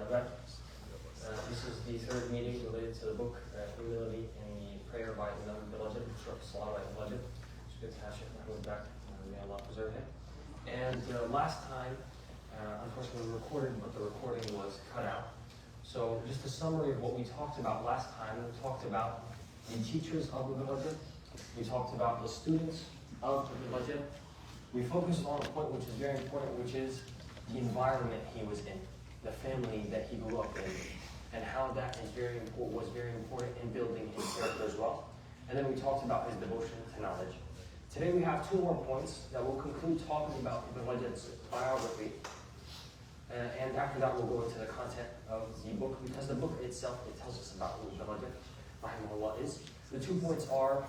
This is the third meeting related to the book, Humility and the Prayer by Imam Bilajid, short Salah by Bilajid. It's good to have Sheikh Mahmoud back. May Allah preserve him. And last time, unfortunately we recorded, but the recording was cut out. So just a summary of what we talked about last time. We talked about the teachers of the Bilajid. We talked about the students of the Bilajid. We focused on a point which is very important, which is the environment he was in, the family that he grew up in, and how that is was very important in building his character as well. And then we talked about his devotion to knowledge. Today we have two more points that will conclude talking about Ibn Rajab's biography. And after that we'll go into the content of the book, because the book itself, it tells us about who Ibn Rajab rahimahullah is. The 2 points are,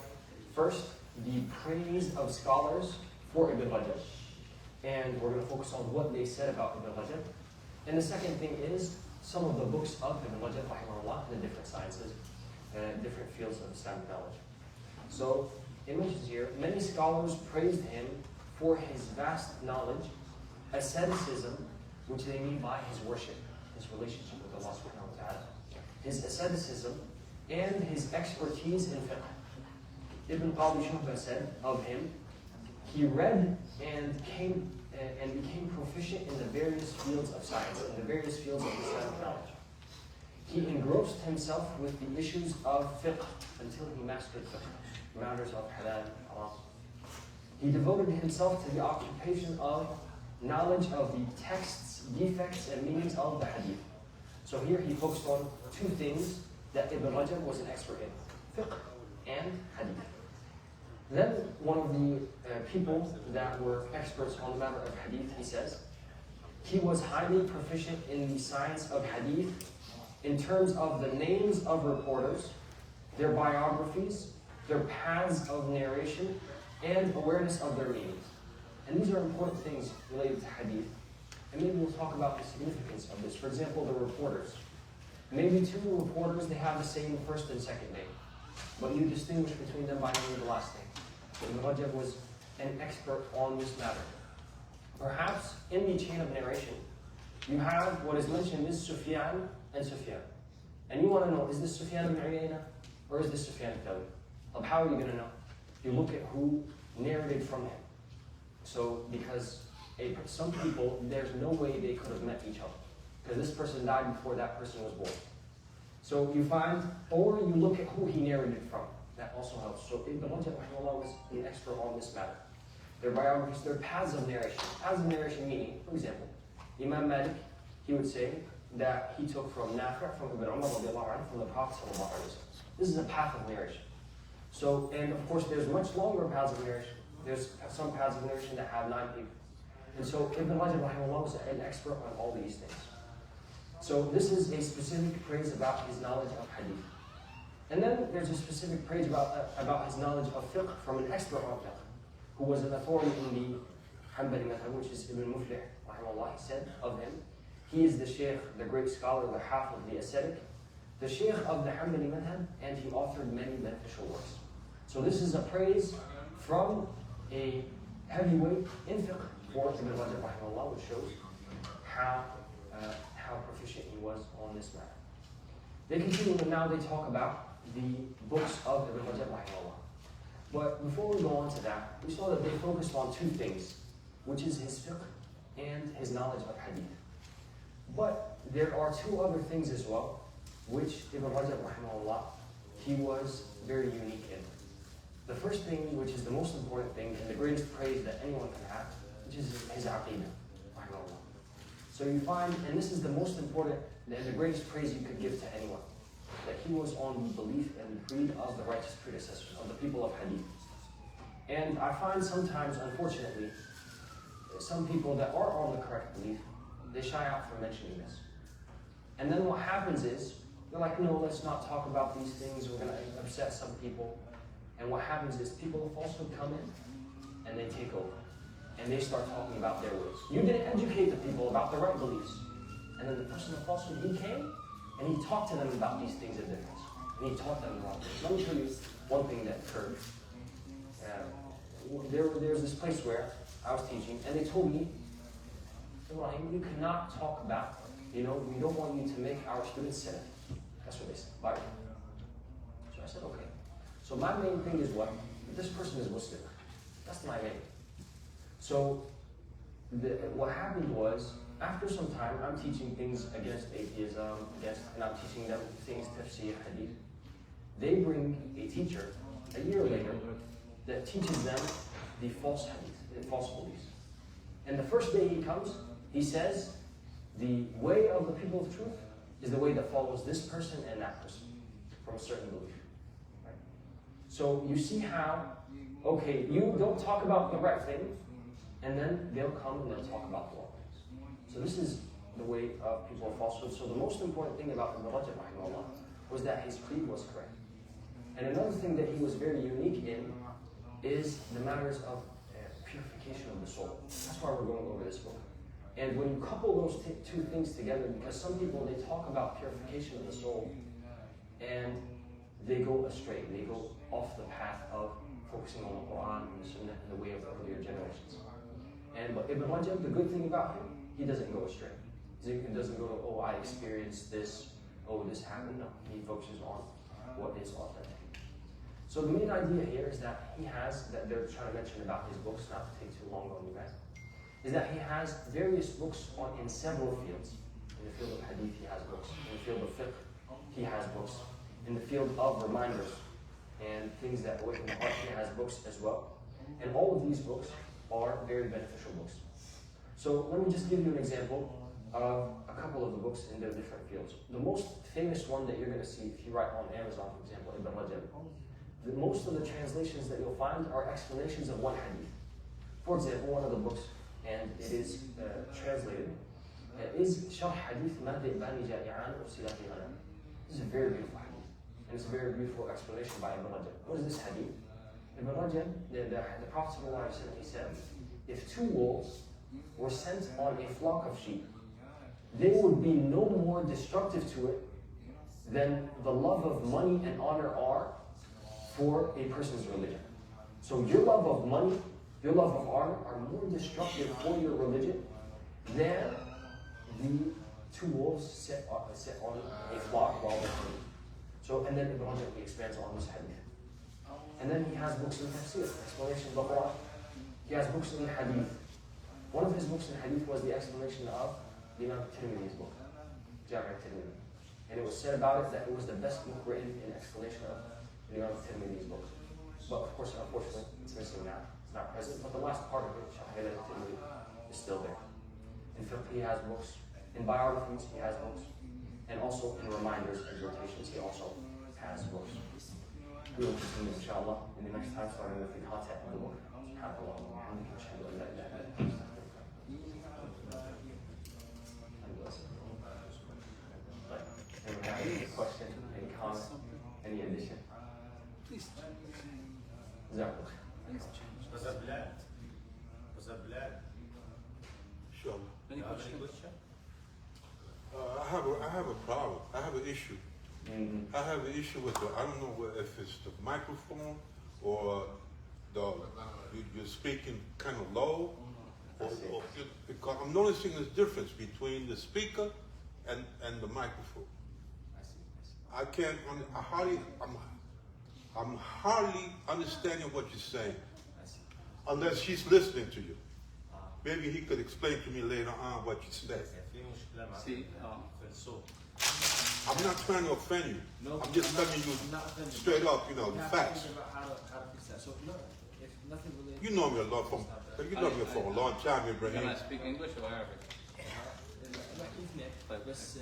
first, the praise of scholars for Ibn Rajab. And we're going to focus on what they said about Ibn Rajab. And the second thing is some of the books of Ibn Rajab rahimahullah in the different sciences, different fields of Islamic knowledge. So, it mentions here, many scholars praised him for his vast knowledge, asceticism, which they mean by his worship, his relationship with Allah subhanahu wa ta'ala, his asceticism, and his expertise in fiqh. Ibn Qadi Shuhbah said of him, he read and became proficient in the various fields of science, in the various fields of Islamic knowledge. He engrossed himself with the issues of fiqh until he mastered fiqh, matters of halal, haram. He devoted himself to the occupation of knowledge of the texts, defects, and meanings of the hadith. So here he focused on two things that Ibn Rajab was an expert in, fiqh and hadith. Then one of the people that were experts on the matter of hadith, he says, he was highly proficient in the science of hadith in terms of the names of reporters, their biographies, their paths of narration, and awareness of their meanings. And these are important things related to hadith. And maybe we'll talk about the significance of this. For example, the reporters. Maybe two reporters, they have the same first and second name, but you distinguish between them by knowing the last name. Ibn Rajab was an expert on this matter. Perhaps in the chain of narration, you have what is mentioned is Sufyan and Sufyan. And you want to know, is this Sufyan ibn Uyayna or is this Sufyan al-Thawri? How are you going to know? You look at who narrated from him. So, because some people, there's no way they could have met each other, because this person died before that person was born. So you find, or you look at who he narrated from. That also helps. So Ibn Rajab was an expert on this matter. Their biographies, their paths of narration. Paths of narration meaning, for example, Imam Malik, he would say that he took from Nafi', from Ibn Umar, from the Prophet. This is a path of narration. So, and of course there's much longer paths of narration. There's some paths of narration that have 9 people. And so Ibn Rajab was an expert on all these things. So this is a specific praise about his knowledge of hadith. And then there's a specific praise about his knowledge of fiqh from an expert on fiqh, who was an authority in the Hanbali madhab, which is Ibn Muflih, rahimahullah. He said of him, he is the sheikh, the great scholar, the hafiz, the ascetic, the sheikh of the Hanbali madhab, and he authored many beneficial works. So this is a praise from a heavyweight in fiqh for Ibn Rajab, rahimahullah, which shows how proficient he was on this matter. They continue, and now they talk about the books of Ibn Rajab rahimahullah. But before we go on to that, we saw that they focused on two things, which is his fiqh and his knowledge of hadith. But there are two other things as well, which Ibn Rajab rahimahullah, he was very unique in. The first thing, which is the most important thing, and the greatest praise that anyone can have, which is his aqidah rahimahullah. So you find, and this is the most important and the greatest praise you could give to anyone, that he was on the belief and the creed of the righteous predecessors, of the people of hadith. And I find sometimes, unfortunately, some people that are on the correct belief, they shy out from mentioning this. And then what happens is, they're like, no, let's not talk about these things, we're going to upset some people. And what happens is, people of falsehood come in, and they take over. And they start talking about their ways. You didn't educate the people about the right beliefs. And then the person of falsehood, he came, and he talked to them about these things of difference. And he taught them wrong. Let me show you one thing that occurred. There was this place where I was teaching, and they told me, Ibrahim, you cannot talk about we don't want you to make our students sin. That's what they said. Bye. So I said, okay. So my main thing is what? This person is Muslim. That's my main. So what happened was, after some time, I'm teaching things against atheism, and I'm teaching them things, tafsir, hadith. They bring a teacher, a year later, that teaches them the false hadith, the false beliefs. And the first day he comes, he says, the way of the people of truth is the way that follows this person and that person from a certain belief. Right? So you see how, okay, you don't talk about the right thing, and then they'll come and they'll talk about the wrong things. So this is the way of people of falsehood. So the most important thing about Ibn Rajab rahimahullah was that his creed was correct. And another thing that he was very unique in is the matters of purification of the soul. That's why we're going over this book. And when you couple those two things together, because some people, they talk about purification of the soul, and they go astray. They go off the path of focusing on the Quran and the Sunnah and the way of the earlier generations. But Ibn Rajab, the good thing about him, he doesn't go astray. He doesn't go to, oh, I experienced this, oh, this happened. No, he focuses on what is authentic. So the main idea here is that he has, that they're trying to mention about his books, not to take too long on you guys, is that he has various books in several fields. In the field of hadith, he has books. In the field of fiqh, he has books. In the field of reminders and things that awaken the heart, he has books as well. And all of these books are very beneficial books. So let me just give you an example of a couple of the books in their different fields. The most famous one that you're going to see if you write on Amazon, for example, Ibn Rajab, most of the translations that you'll find are explanations of one hadith. For example, one of the books, and it is translated, is Sharh Hadith Madi Bani Ja'i'an Ursilati Ghanam. This is a very beautiful hadith, and it's a very beautiful explanation by Ibn Rajab. What is this hadith? Ibn Rajab, the Prophet ﷺ, he said, if two wolves were sent on a flock of sheep, they would be no more destructive to it than the love of money and honor are for a person's religion. So your love of money, your love of honor are more destructive for your religion than the two wolves set on a flock while they're hunting. So, and then Ibn Rajab, he expands on this hadith. And then he has books in tafsir, explanation of the Quran. He has books in hadith. One of his books in hadith was the explanation of the Imam Tirmidhi's book, Jami' al-Tirmidhi. And it was said about it that it was the best book written in explanation of the Imam Tirmidhi's book. But of course, unfortunately, it's missing now. It's not present. But the last part of it, Sharh al-Tirmidhi, is still there. In fiqh, he has books. In biographies, he has books. And also in reminders, exhortations, he also has books. We will continue, inshallah, in the next time, starting with the content of the book. Anyone have any question, any comment, any addition? Please. Was that blood? Sure. Any question? I have a problem. I have an issue. Mm-hmm. I have an issue with I don't know if it's the microphone or you're speaking kind of low, because I'm noticing this difference between the speaker and the microphone. I can't. I'm hardly understanding what you're saying, unless she's listening to you. Maybe he could explain to me later on what you said. I'm not trying to offend you. No, I'm just telling you straight up, the facts. How to fix that. So, no, if nothing really. You know me a lot for a long time, Ibrahim. Can I speak English or Arabic؟ بس